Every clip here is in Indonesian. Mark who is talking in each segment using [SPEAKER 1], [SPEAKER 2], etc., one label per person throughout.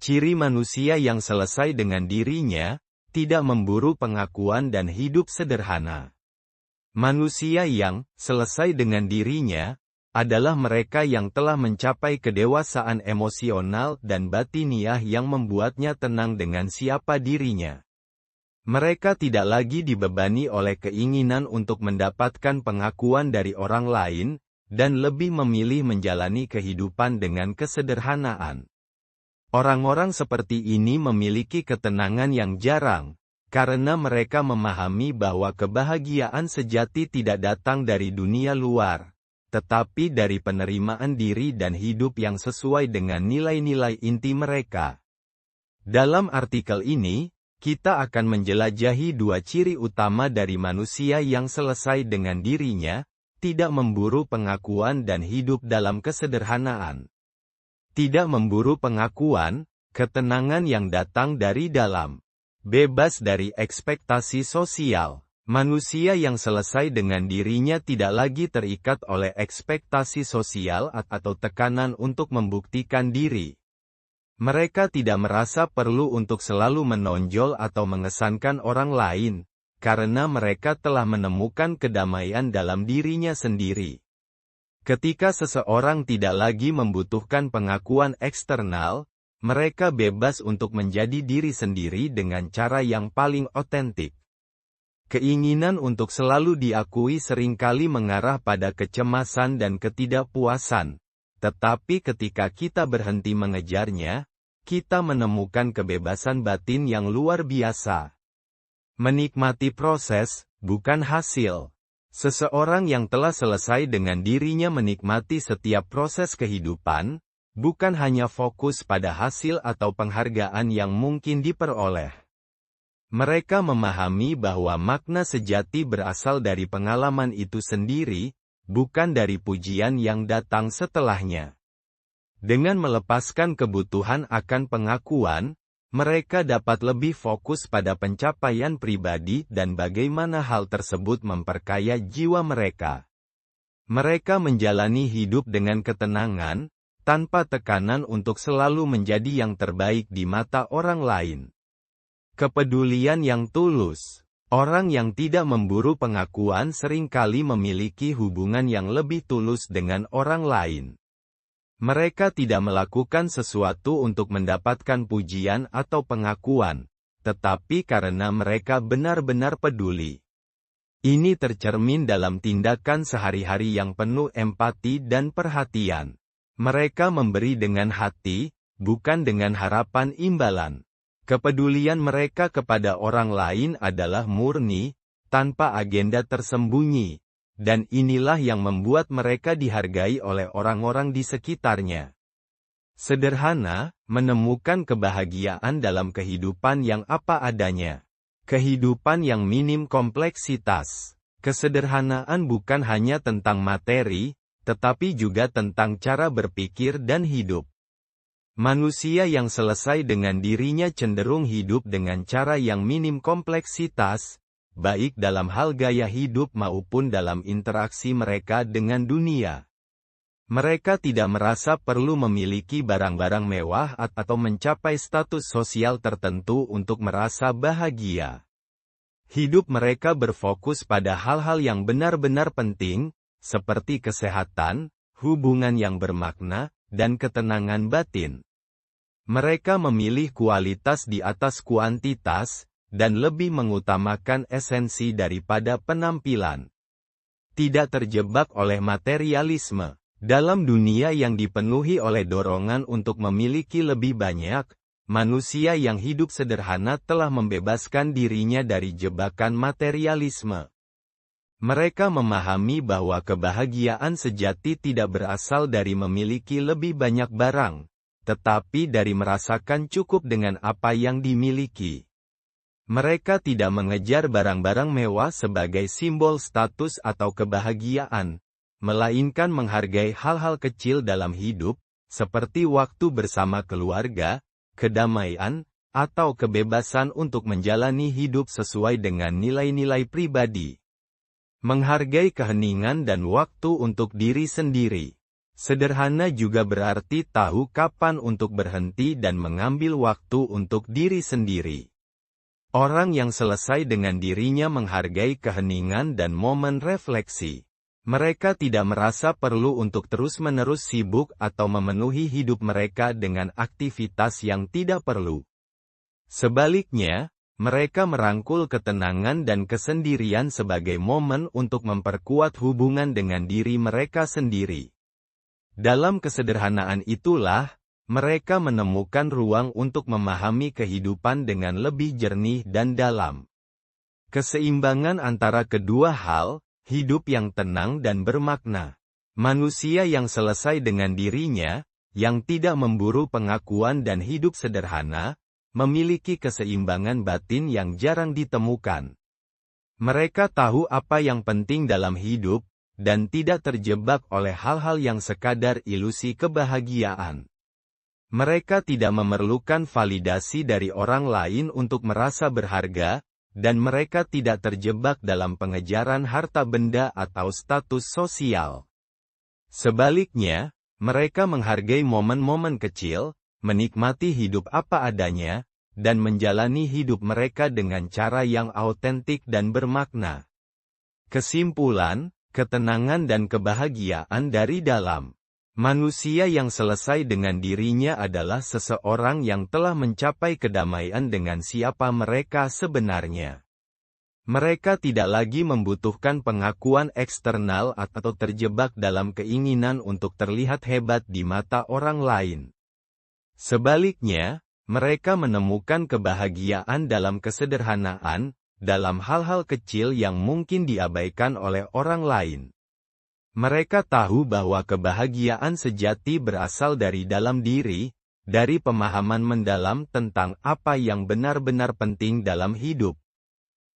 [SPEAKER 1] Ciri manusia yang selesai dengan dirinya, tidak memburu pengakuan dan hidup sederhana. Manusia yang selesai dengan dirinya adalah mereka yang telah mencapai kedewasaan emosional dan batiniah yang membuatnya tenang dengan siapa dirinya. Mereka tidak lagi dibebani oleh keinginan untuk mendapatkan pengakuan dari orang lain, dan lebih memilih menjalani kehidupan dengan kesederhanaan. Orang-orang seperti ini memiliki ketenangan yang jarang, karena mereka memahami bahwa kebahagiaan sejati tidak datang dari dunia luar, tetapi dari penerimaan diri dan hidup yang sesuai dengan nilai-nilai inti mereka. Dalam artikel ini, kita akan menjelajahi dua ciri utama dari manusia yang selesai dengan dirinya, tidak memburu pengakuan dan hidup dalam kesederhanaan. Tidak memburu pengakuan, ketenangan yang datang dari dalam. Bebas dari ekspektasi sosial. Manusia yang selesai dengan dirinya tidak lagi terikat oleh ekspektasi sosial atau tekanan untuk membuktikan diri. Mereka tidak merasa perlu untuk selalu menonjol atau mengesankan orang lain, karena mereka telah menemukan kedamaian dalam dirinya sendiri. Ketika seseorang tidak lagi membutuhkan pengakuan eksternal, mereka bebas untuk menjadi diri sendiri dengan cara yang paling otentik. Keinginan untuk selalu diakui seringkali mengarah pada kecemasan dan ketidakpuasan, tetapi ketika kita berhenti mengejarnya, kita menemukan kebebasan batin yang luar biasa. Menikmati proses, bukan hasil. Seseorang yang telah selesai dengan dirinya menikmati setiap proses kehidupan, bukan hanya fokus pada hasil atau penghargaan yang mungkin diperoleh. Mereka memahami bahwa makna sejati berasal dari pengalaman itu sendiri, bukan dari pujian yang datang setelahnya. Dengan melepaskan kebutuhan akan pengakuan, mereka dapat lebih fokus pada pencapaian pribadi dan bagaimana hal tersebut memperkaya jiwa mereka. Mereka menjalani hidup dengan ketenangan, tanpa tekanan untuk selalu menjadi yang terbaik di mata orang lain. Kepedulian yang tulus. Orang yang tidak memburu pengakuan seringkali memiliki hubungan yang lebih tulus dengan orang lain. Mereka tidak melakukan sesuatu untuk mendapatkan pujian atau pengakuan, tetapi karena mereka benar-benar peduli. Ini tercermin dalam tindakan sehari-hari yang penuh empati dan perhatian. Mereka memberi dengan hati, bukan dengan harapan imbalan. Kepedulian mereka kepada orang lain adalah murni, tanpa agenda tersembunyi. Dan inilah yang membuat mereka dihargai oleh orang-orang di sekitarnya. Sederhana, menemukan kebahagiaan dalam kehidupan yang apa adanya. Kehidupan yang minim kompleksitas. Kesederhanaan bukan hanya tentang materi, tetapi juga tentang cara berpikir dan hidup. Manusia yang selesai dengan dirinya cenderung hidup dengan cara yang minim kompleksitas, baik dalam hal gaya hidup maupun dalam interaksi mereka dengan dunia. Mereka tidak merasa perlu memiliki barang-barang mewah atau mencapai status sosial tertentu untuk merasa bahagia. Hidup mereka berfokus pada hal-hal yang benar-benar penting, seperti kesehatan, hubungan yang bermakna, dan ketenangan batin. Mereka memilih kualitas di atas kuantitas, dan lebih mengutamakan esensi daripada penampilan. Tidak terjebak oleh materialisme. Dalam dunia yang dipenuhi oleh dorongan untuk memiliki lebih banyak, manusia yang hidup sederhana telah membebaskan dirinya dari jebakan materialisme. Mereka memahami bahwa kebahagiaan sejati tidak berasal dari memiliki lebih banyak barang, tetapi dari merasakan cukup dengan apa yang dimiliki. Mereka tidak mengejar barang-barang mewah sebagai simbol status atau kebahagiaan, melainkan menghargai hal-hal kecil dalam hidup, seperti waktu bersama keluarga, kedamaian, atau kebebasan untuk menjalani hidup sesuai dengan nilai-nilai pribadi. Menghargai keheningan dan waktu untuk diri sendiri. Sederhana juga berarti tahu kapan untuk berhenti dan mengambil waktu untuk diri sendiri. Orang yang selesai dengan dirinya menghargai keheningan dan momen refleksi. Mereka tidak merasa perlu untuk terus-menerus sibuk atau memenuhi hidup mereka dengan aktivitas yang tidak perlu. Sebaliknya, mereka merangkul ketenangan dan kesendirian sebagai momen untuk memperkuat hubungan dengan diri mereka sendiri. Dalam kesederhanaan itulah, mereka menemukan ruang untuk memahami kehidupan dengan lebih jernih dan dalam. Keseimbangan antara kedua hal, hidup yang tenang dan bermakna. Manusia yang selesai dengan dirinya, yang tidak memburu pengakuan dan hidup sederhana, memiliki keseimbangan batin yang jarang ditemukan. Mereka tahu apa yang penting dalam hidup, dan tidak terjebak oleh hal-hal yang sekadar ilusi kebahagiaan. Mereka tidak memerlukan validasi dari orang lain untuk merasa berharga, dan mereka tidak terjebak dalam pengejaran harta benda atau status sosial. Sebaliknya, mereka menghargai momen-momen kecil, menikmati hidup apa adanya, dan menjalani hidup mereka dengan cara yang autentik dan bermakna. Kesimpulan, ketenangan dan kebahagiaan dari dalam. Manusia yang selesai dengan dirinya adalah seseorang yang telah mencapai kedamaian dengan siapa mereka sebenarnya. Mereka tidak lagi membutuhkan pengakuan eksternal atau terjebak dalam keinginan untuk terlihat hebat di mata orang lain. Sebaliknya, mereka menemukan kebahagiaan dalam kesederhanaan, dalam hal-hal kecil yang mungkin diabaikan oleh orang lain. Mereka tahu bahwa kebahagiaan sejati berasal dari dalam diri, dari pemahaman mendalam tentang apa yang benar-benar penting dalam hidup.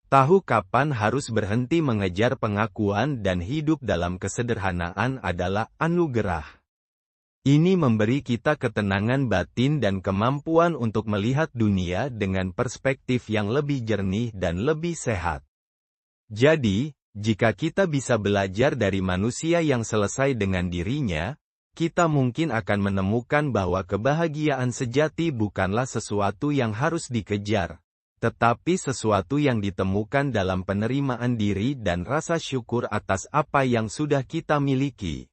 [SPEAKER 1] Tahu kapan harus berhenti mengejar pengakuan dan hidup dalam kesederhanaan adalah anugerah. Ini memberi kita ketenangan batin dan kemampuan untuk melihat dunia dengan perspektif yang lebih jernih dan lebih sehat. Jadi, jika kita bisa belajar dari manusia yang selesai dengan dirinya, kita mungkin akan menemukan bahwa kebahagiaan sejati bukanlah sesuatu yang harus dikejar, tetapi sesuatu yang ditemukan dalam penerimaan diri dan rasa syukur atas apa yang sudah kita miliki.